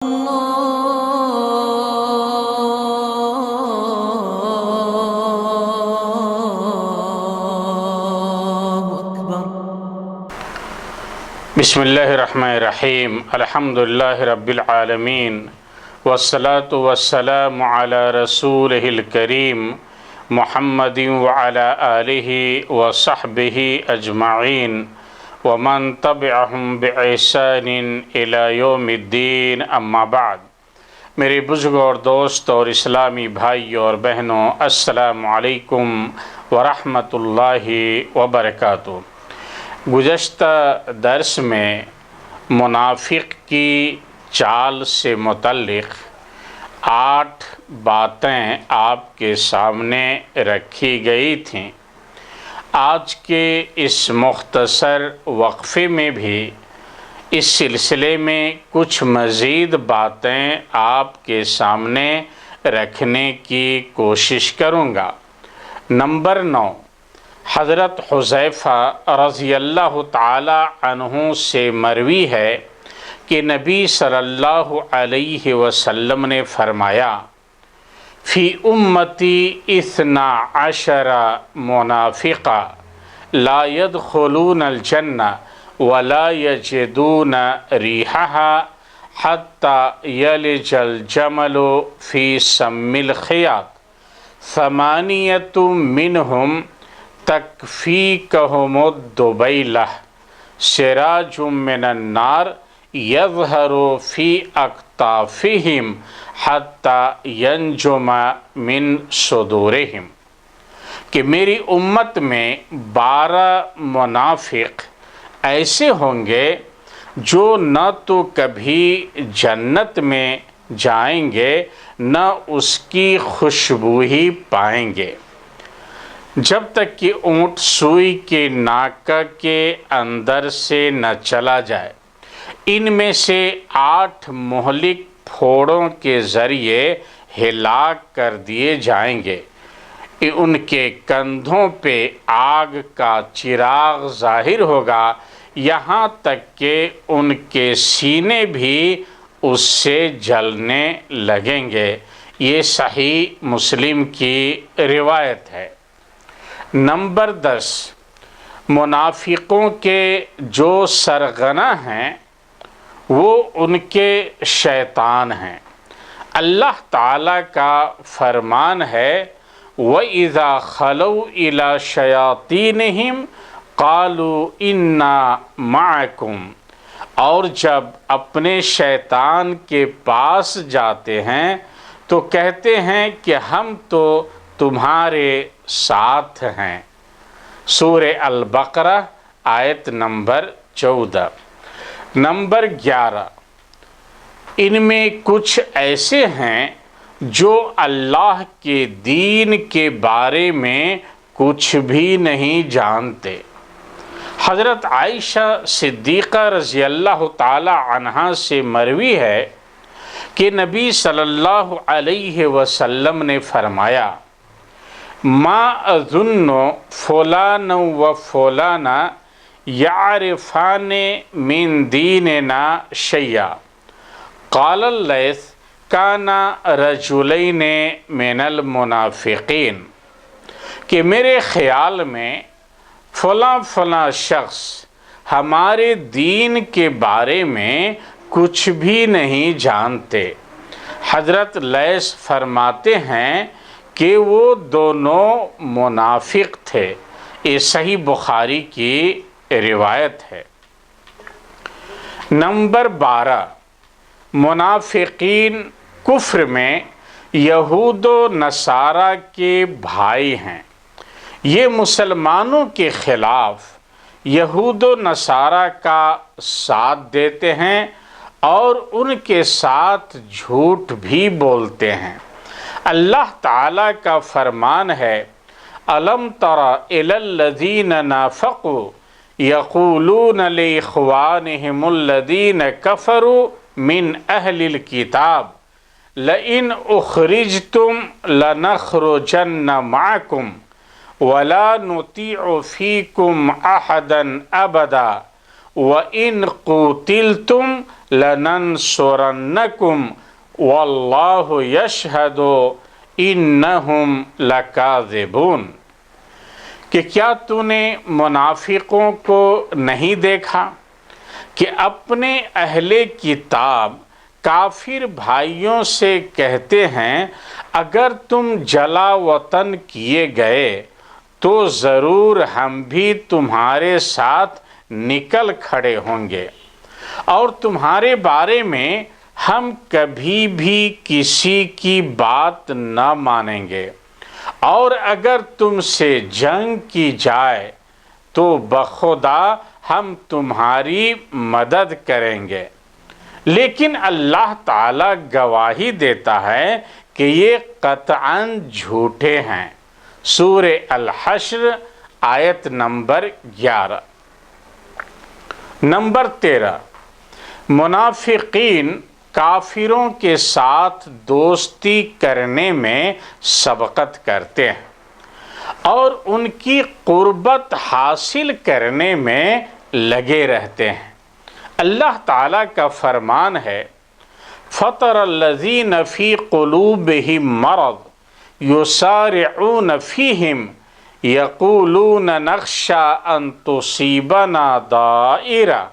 بسم اللہ الرحمن الرحیم الحمدللہ رب العالمین والصلاة والسلام علی رسولہ الکریم محمد وعلی آلہ وصحبہ اجمعین ومن تبعہم بإحسان الی یوم الدین اما بعد۔ میرے بزرگوں اور دوست اور اسلامی بھائیوں اور بہنوں، السلام علیکم ورحمۃ اللہ وبرکاتہ۔ گزشتہ درس میں منافق کی چال سے متعلق 8 باتیں آپ کے سامنے رکھی گئی تھیں۔ آج کے اس مختصر وقفے میں بھی اس سلسلے میں کچھ مزید باتیں آپ کے سامنے رکھنے کی کوشش کروں گا۔ نمبر 9، حضرت حذیفہ رضی اللہ تعالی عنہ سے مروی ہے کہ نبی صلی اللہ علیہ وسلم نے فرمایا، فی امتی 12 منافقا لا يدخلون الجنہ ولا يجدون ریحها حتی یلج الجمل فی سم الخیاط 8 منہم تکفیکہم الدبیلہ سراج من النار یظہر فی اکتافہم حتی ینجم من صدورہم، کہ میری امت میں 12 منافق ایسے ہوں گے جو نہ تو کبھی جنت میں جائیں گے نہ اس کی خوشبو ہی پائیں گے جب تک کہ اونٹ سوئی کے ناکہ کے اندر سے نہ چلا جائے۔ ان میں سے 8 مہلک پھوڑوں کے ذریعے ہلاک کر دیے جائیں گے۔ ان کے کندھوں پہ آگ کا چراغ ظاہر ہوگا، یہاں تک کہ ان کے سینے بھی اس سے جلنے لگیں گے۔ یہ صحیح مسلم کی روایت ہے۔ نمبر 10، منافقوں کے جو سرغنہ ہیں وہ ان کے شیطان ہیں۔ اللہ تعالیٰ کا فرمان ہے، وَإِذَا خَلَوْا إِلَى شَيَاطِينِهِمْ قَالُوا إِنَّا مَعَكُمْ، اور جب اپنے شیطان کے پاس جاتے ہیں تو کہتے ہیں کہ ہم تو تمہارے ساتھ ہیں۔ سورہ البقرہ آیت نمبر 14۔ نمبر 11، ان میں کچھ ایسے ہیں جو اللہ کے دین کے بارے میں کچھ بھی نہیں جانتے۔ حضرت عائشہ صدیقہ رضی اللہ تعالی عنہا سے مروی ہے کہ نبی صلی اللہ علیہ وسلم نے فرمایا، ما اظن فلان و فلانا یعرفان من دیننا شیئا قال اللیث کانا رجلین من المنافقین، کہ میرے خیال میں فلاں شخص ہمارے دین کے بارے میں کچھ بھی نہیں جانتے۔ حضرت لیث فرماتے ہیں کہ وہ دونوں منافق تھے۔ یہ صحیح بخاری کی روایت ہے۔ نمبر 12، منافقین کفر میں یہود و نصارہ کے بھائی ہیں۔ یہ مسلمانوں کے خلاف یہود و نصارہ کا ساتھ دیتے ہیں اور ان کے ساتھ جھوٹ بھی بولتے ہیں۔ اللہ تعالیٰ کا فرمان ہے، أَلَمْ تَرَ إِلَى الَّذِينَ نَافَقُوا يَقُولُونَ لِإِخْوَانِهِمُ الَّذِينَ كَفَرُوا مِنْ أَهْلِ الْكِتَابِ لَئِنْ أُخْرِجْتُمْ لَنَخْرُجَنَّ مَعَكُمْ وَلَا نُطِيعُ فِيكُمْ أَحَدًا أَبَدًا وَإِن قُوتِلْتُمْ لَنَنْصُرَنَّكُمْ وَاللَّهُ يَشْهَدُ إِنَّهُمْ لَكَاذِبُونَ کہ کیا تو نے منافقوں کو نہیں دیکھا کہ اپنے اہل کتاب کافر بھائیوں سے کہتے ہیں اگر تم جلا وطن کیے گئے تو ضرور ہم بھی تمہارے ساتھ نکل کھڑے ہوں گے اور تمہارے بارے میں ہم کبھی بھی کسی کی بات نہ مانیں گے، اور اگر تم سے جنگ کی جائے تو بخدا ہم تمہاری مدد کریں گے۔ لیکن اللہ تعالیٰ گواہی دیتا ہے کہ یہ قطعاً جھوٹے ہیں۔ سورہ الحشر آیت نمبر 11۔ نمبر 13، منافقین کافروں کے ساتھ دوستی کرنے میں سبقت کرتے ہیں اور ان کی قربت حاصل کرنے میں لگے رہتے ہیں۔ اللہ تعالیٰ کا فرمان ہے فَطَرَ الَّذِينَ فِي قُلُوبِهِم مَّرَضٌ يُسَارِعُونَ فِيهِمْ يَقُولُونَ نَخْشَىٰ أَن تُصِيبَنَا دَائِرَةٌ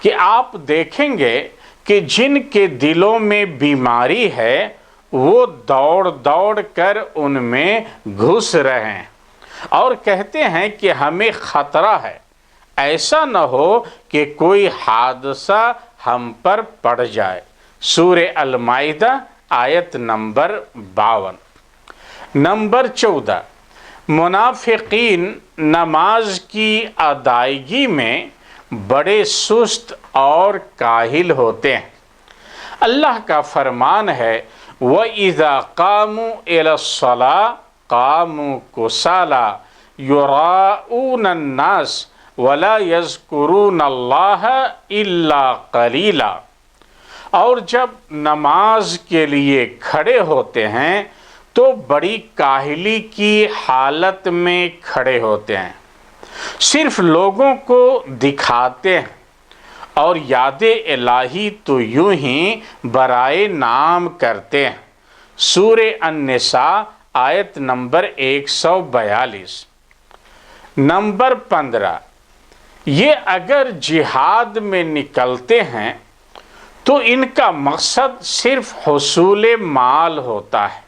کہ آپ دیکھیں گے کہ جن کے دلوں میں بیماری ہے وہ دوڑ دوڑ کر ان میں گھس رہے ہیں اور کہتے ہیں کہ ہمیں خطرہ ہے، ایسا نہ ہو کہ کوئی حادثہ ہم پر پڑ جائے۔ سورہ المائدہ آیت نمبر 52۔ نمبر 14، منافقین نماز کی ادائیگی میں بڑے سست اور کاہل ہوتے ہیں۔ اللہ کا فرمان ہے وَإِذَا قَامُوا إِلَى الصَّلَاةِ قَامُوا كُسَالَىٰ يُرَاءُونَ النَّاسَ وَلَا يَذْكُرُونَ اللَّهَ إِلَّا قَلِيلًا اور جب نماز کے لیے کھڑے ہوتے ہیں تو بڑی کاہلی کی حالت میں کھڑے ہوتے ہیں، صرف لوگوں کو دکھاتے ہیں، اور یاد الہی تو یوں ہی برائے نام کرتے ہیں۔ سورہ النساء آیت نمبر 142۔ نمبر 15، یہ اگر جہاد میں نکلتے ہیں تو ان کا مقصد صرف حصول مال ہوتا ہے،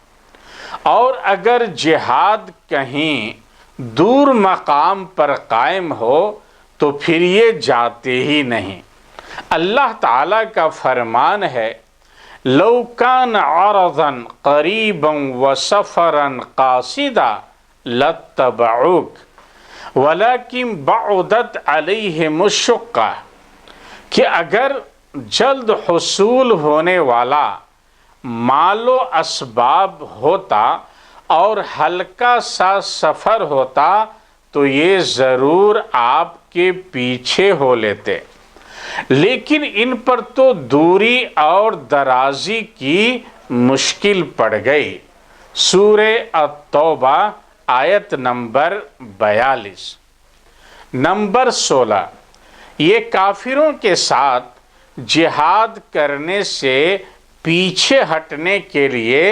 اور اگر جہاد کہیں دور مقام پر قائم ہو تو پھر یہ جاتے ہی نہیں۔ اللہ تعالیٰ کا فرمان ہے لَوْ كَانَ عَرَضًا قَرِيبًا وَسَفَرًا قَاصِدًا لَاتَّبَعُوكَ وَلَكِنْ بَعُدَتْ عَلَيْهِمُ الشُّقَّةُ کہ اگر جلد حصول ہونے والا مال و اسباب ہوتا اور ہلکا سا سفر ہوتا تو یہ ضرور آپ کے پیچھے ہو لیتے، لیکن ان پر تو دوری اور درازی کی مشکل پڑ گئی۔ سورہ التوبہ آیت نمبر 42۔ نمبر 16، یہ کافروں کے ساتھ جہاد کرنے سے پیچھے ہٹنے کے لیے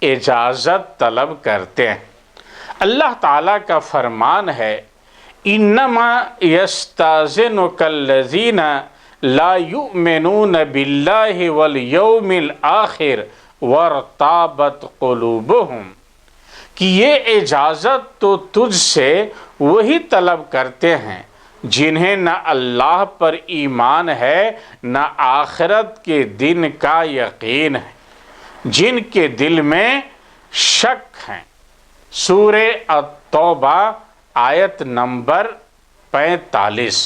اجازت طلب کرتے ہیں۔ اللہ تعالیٰ کا فرمان ہے انما یستاذنک الذین لا یؤمنون باللہ والیوم الآخر وارتابت قلوبہم کہ یہ اجازت تو تجھ سے وہی طلب کرتے ہیں جنہیں نہ اللہ پر ایمان ہے نہ آخرت کے دن کا یقین ہے، جن کے دل میں شک ہیں۔ سورہ التوبہ آیت نمبر 45۔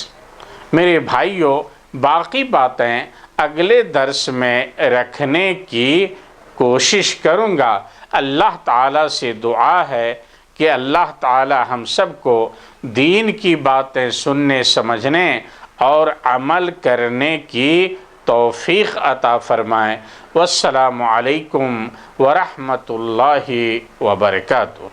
میرے بھائیوں، باقی باتیں اگلے درس میں رکھنے کی کوشش کروں گا۔ اللہ تعالیٰ سے دعا ہے کہ اللہ تعالیٰ ہم سب کو دین کی باتیں سننے، سمجھنے اور عمل کرنے کی توفیق عطا فرمائے۔ والسلام علیکم ورحمۃ اللہ وبرکاتہ۔